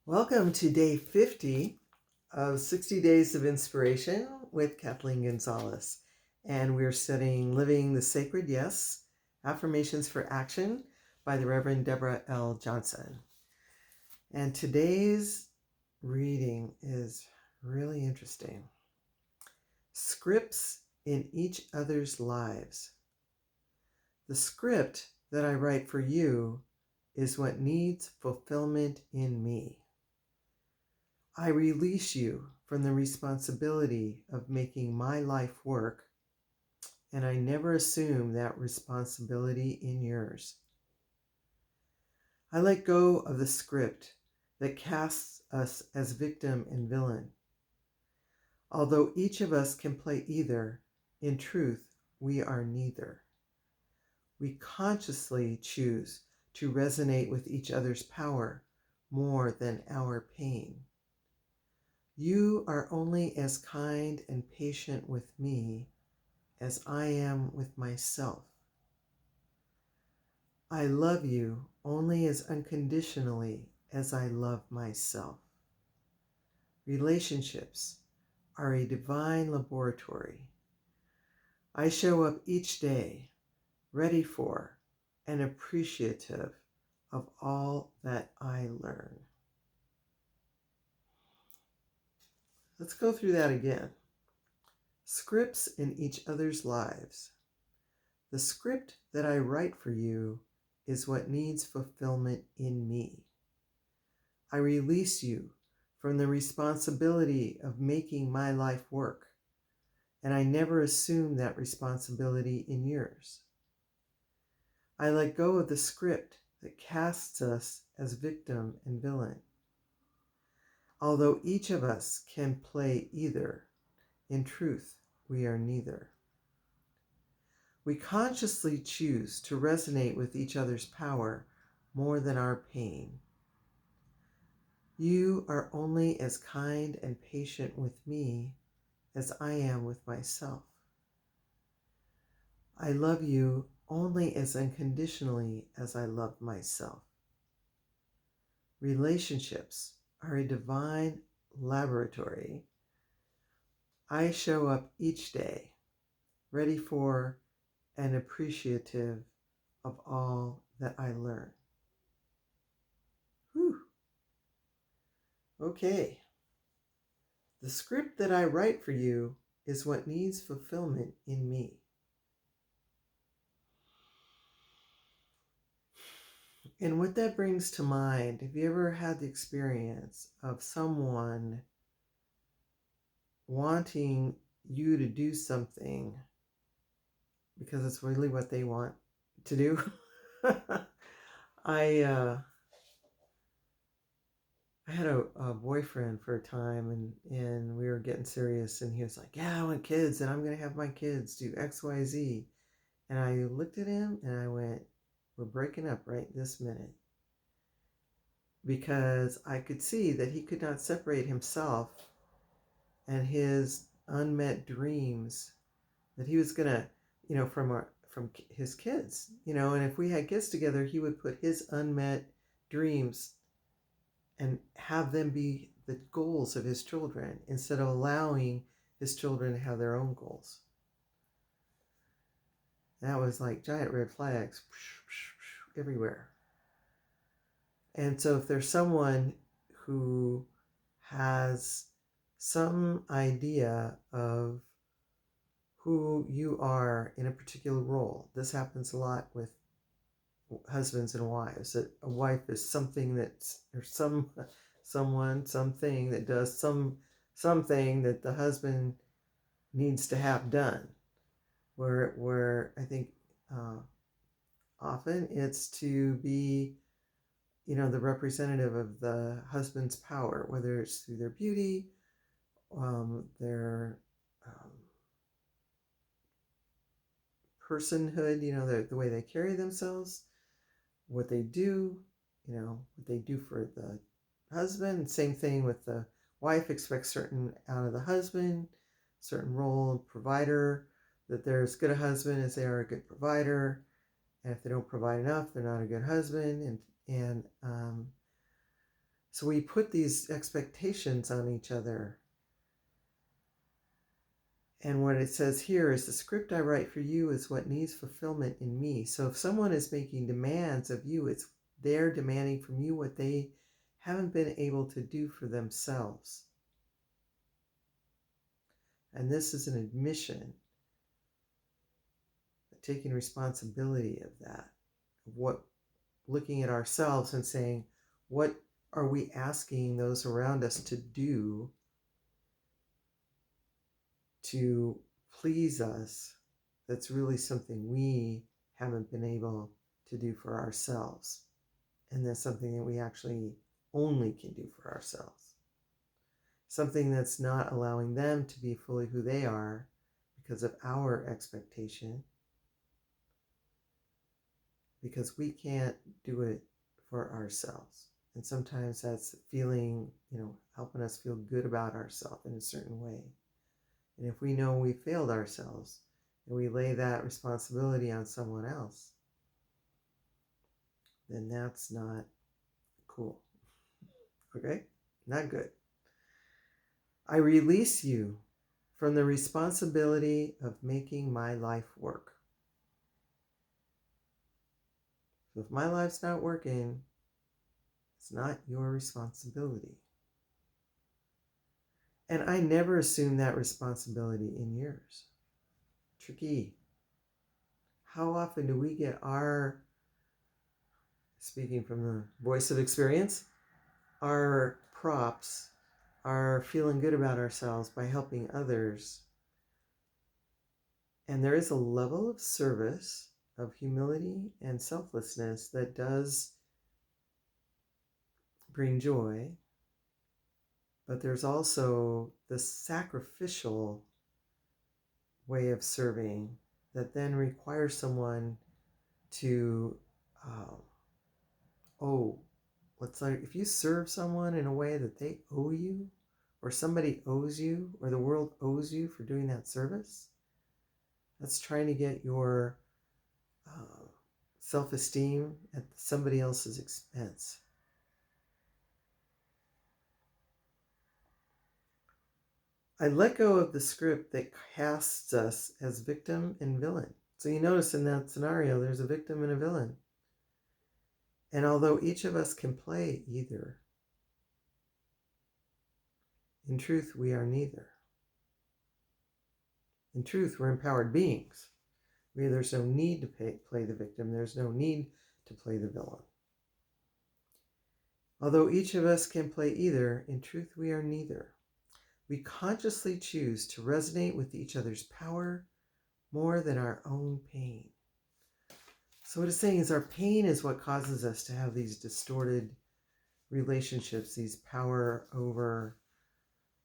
Welcome to day 50 of 60 Days of Inspiration with Kathleen Gonzalez. And we're studying Living the Sacred Yes, Affirmations for Action by the Reverend Deborah L. Johnson. And today's reading is really interesting. Scripts in each other's lives. The script that I write for you is what needs fulfillment in me. I release you from the responsibility of making my life work, and I never assume that responsibility in yours. I let go of the script that casts us as victim and villain. Although each of us can play either, in truth, we are neither. We consciously choose to resonate with each other's power more than our pain. You are only as kind and patient with me as I am with myself. I love you only as unconditionally as I love myself. Relationships are a divine laboratory. I show up each day ready for and appreciative of all that I learn. Let's go through that again. Scripts in each other's lives. The script that I write for you is what needs fulfillment in me. I release you from the responsibility of making my life work, and I never assume that responsibility in yours. I let go of the script that casts us as victim and villain. Although each of us can play either, in truth, we are neither. We consciously choose to resonate with each other's power more than our pain. You are only as kind and patient with me as I am with myself. I love you only as unconditionally as I love myself. Relationships are a divine laboratory. I show up each day ready for and appreciative of all that I learn. Whew. Okay. The script that I write for you is what needs fulfillment in me. And what that brings to mind, have you ever had the experience of someone wanting you to do something because it's really what they want to do? I had a boyfriend for a time, and we were getting serious, and he was like, yeah, I want kids, and I'm going to have my kids do X, Y, Z. And I looked at him and I went, we're breaking up right this minute. Because I could see that he could not separate himself and his unmet dreams that he was going to, from his kids, and if we had kids together, he would put his unmet dreams and have them be the goals of his children instead of allowing his children to have their own goals. That was like giant red flags everywhere. And so if there's someone who has some idea of who you are in a particular role, this happens a lot with husbands and wives, that a wife is something that's, or something that does something that the husband needs to have done, where I think often it's to be the representative of the husband's power, whether it's through their beauty, their personhood, the way they carry themselves, what they do, what they do for the husband. Same thing with the wife, expects certain out of the husband, certain role, provider, that they're as good a husband as they are a good provider. And if they don't provide enough, they're not a good husband. And So we put these expectations on each other. And what it says here is the script I write for you is what needs fulfillment in me. So if someone is making demands of you, it's they're demanding from you what they haven't been able to do for themselves. And this is an admission, taking responsibility of that, of what, looking at ourselves and saying, what are we asking those around us to do to please us that's really something we haven't been able to do for ourselves. And that's something that we actually only can do for ourselves. Something that's not allowing them to be fully who they are because of our expectation, because we can't do it for ourselves. And sometimes that's feeling, helping us feel good about ourselves in a certain way. And if we know we failed ourselves and we lay that responsibility on someone else, then that's not cool. Okay? Not good. I release you from the responsibility of making my life work. So if my life's not working, it's not your responsibility. And I never assume that responsibility in yours. Tricky. How often do we get our, speaking from the voice of experience, our props, our feeling good about ourselves by helping others? And there is a level of service, of humility and selflessness that does bring joy, but there's also the sacrificial way of serving that then requires someone to, let's like, if you serve someone in a way that they owe you, or somebody owes you, or the world owes you for doing that service, that's trying to get your self-esteem at somebody else's expense. I let go of the script that casts us as victim and villain. So you notice in that scenario, there's a victim and a villain. And although each of us can play either, in truth, we are neither. In truth, we're empowered beings. There's no need to play the victim. There's no need to play the villain. Although each of us can play either, in truth, we are neither. We consciously choose to resonate with each other's power more than our own pain. So what it's saying is our pain is what causes us to have these distorted relationships, these power over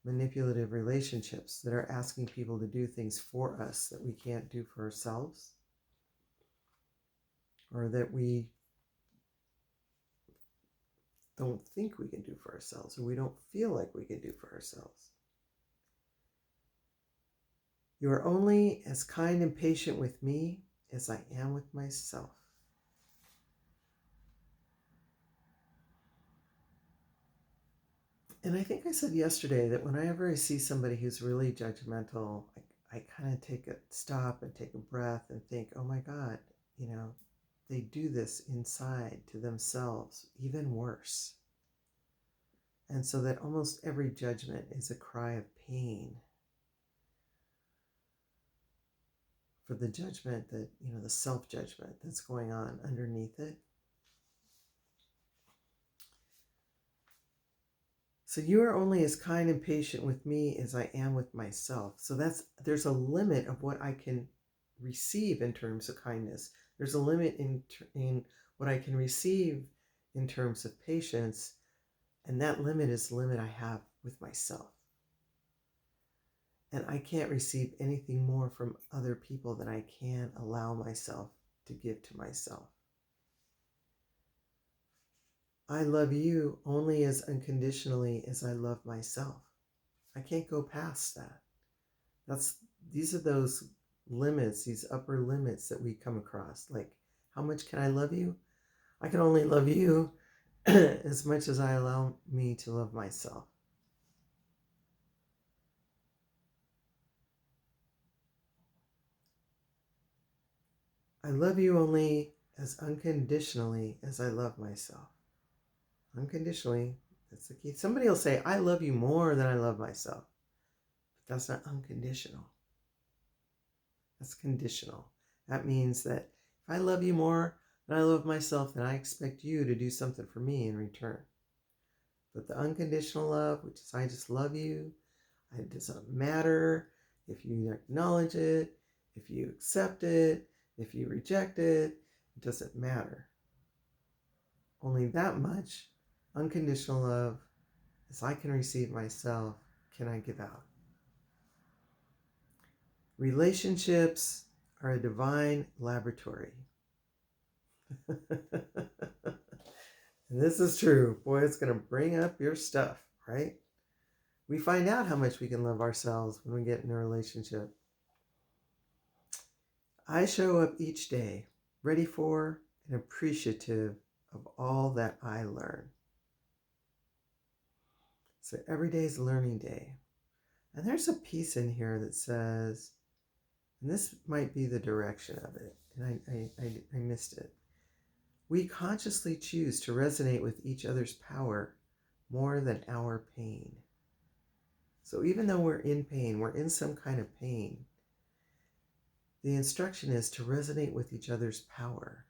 manipulative relationships that are asking people to do things for us that we can't do for ourselves, or that we don't think we can do for ourselves, or we don't feel like we can do for ourselves. You are only as kind and patient with me as I am with myself. And I think I said yesterday that whenever I see somebody who's really judgmental, I kind of take a stop and take a breath and think, oh my God, they do this inside to themselves, even worse. And so that almost every judgment is a cry of pain for the judgment that, the self-judgment that's going on underneath it. So you are only as kind and patient with me as I am with myself. So there's a limit of what I can receive in terms of kindness. There's a limit in what I can receive in terms of patience. And that limit is the limit I have with myself. And I can't receive anything more from other people than I can allow myself to give to myself. I love you only as unconditionally as I love myself. I can't go past that. These are those limits, these upper limits that we come across. Like, how much can I love you? I can only love you as much as I allow me to love myself. I love you only as unconditionally as I love myself. Unconditionally, that's the key. Somebody will say, I love you more than I love myself. But that's not unconditional. That's conditional. That means that if I love you more than I love myself, then I expect you to do something for me in return. But the unconditional love, which is I just love you, it doesn't matter if you acknowledge it, if you accept it, if you reject it, it doesn't matter. Only that much unconditional love as I can receive myself can I give out. Relationships are a divine laboratory. And this is true. Boy, it's going to bring up your stuff, right? We find out how much we can love ourselves when we get in a relationship. I show up each day ready for and appreciative of all that I learn. So every day is a learning day. And there's a piece in here that says, and this might be the direction of it, and I missed it. We consciously choose to resonate with each other's power more than our pain. So even though we're in pain, we're in some kind of pain, the instruction is to resonate with each other's power.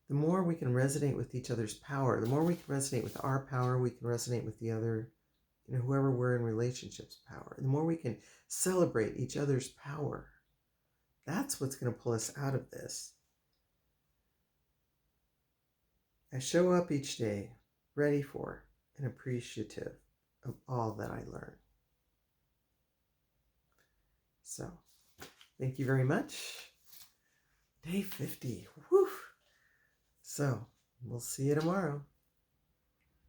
The more we can resonate with each other's power, the more we can resonate with our power, we can resonate with the other, whoever we're in relationshiip's power. The more we can celebrate each other's power, that's what's going to pull us out of this. I show up each day ready for and appreciative of all that I learn. So, thank you very much. Day 50. Woo! So, we'll see you tomorrow.